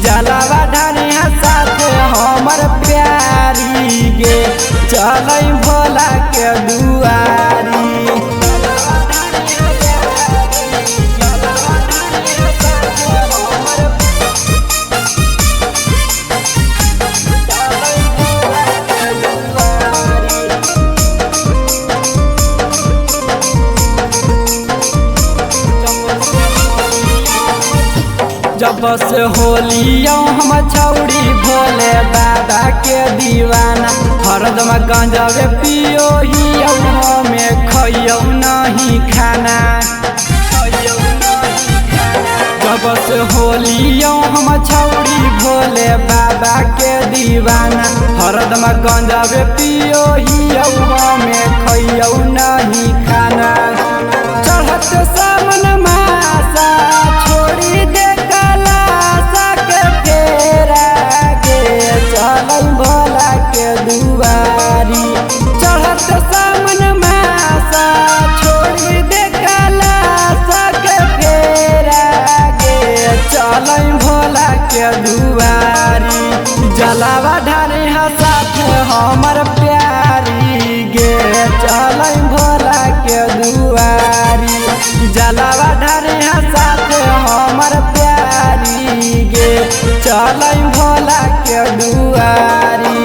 जलावा ढारिया साथे हमर प्यारी गे चलै भोला के दुआरी। जब से होलियो हम छौड़ी भोले बाबा के दीवाना, हरदम गंजवे पियो ही में खइयो नहीं खाना। जब से होलियो हम छौड़ी भोले बाबा के दीवाना, हरदम गंजवे पियो ही में खइयो नहीं खाना। चढ़त सावन मासा छोड़ी दे भोला के दुआरी। चढ़त सावन मासा छोड़ी दे कैलाश के फेरा गे चलै भोला के दुआरी। जलावा ढारिया साथे हमर प्यारी गे चलै भोला के दुआरी। जलावा ढारिया साथे हमर प्यारी गे चलै भोला के दुआरी।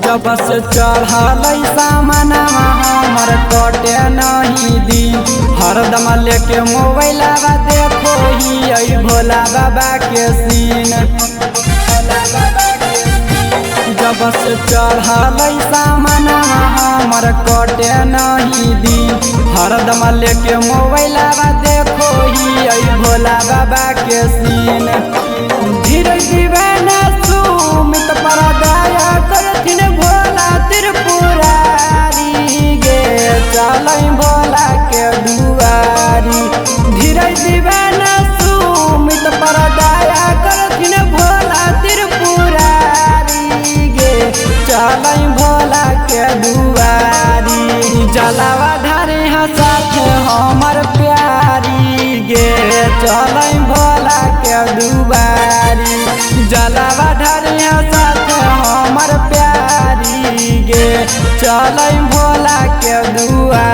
जब से चढ़ल सामनवा हमर कटे नहीं दिन, हरदम लेके मोबाइलवा देखो ही भोला बाबा के सीन। जब से चढ़ल सामनवा हमर कटे नहीं दिन, हरदम लेके मोबाइलवा देखो ही भोला बाबा के सीन। धीरे दीवाना सुमित पर दया करथिन भोला त्रिपुरारी गे चलै भोला के दुआरी। धीरे दीवाना सुमित पर दया करथिन भोला त्रिपुरारी गे चलै भोला के दुआरी। जलावा ढारिया साथे हमर प्यारी गे चलै भोला के दुआरी। जलावा ढारिया साथे हमर प्यारी गे चलै भोला के दुआरी।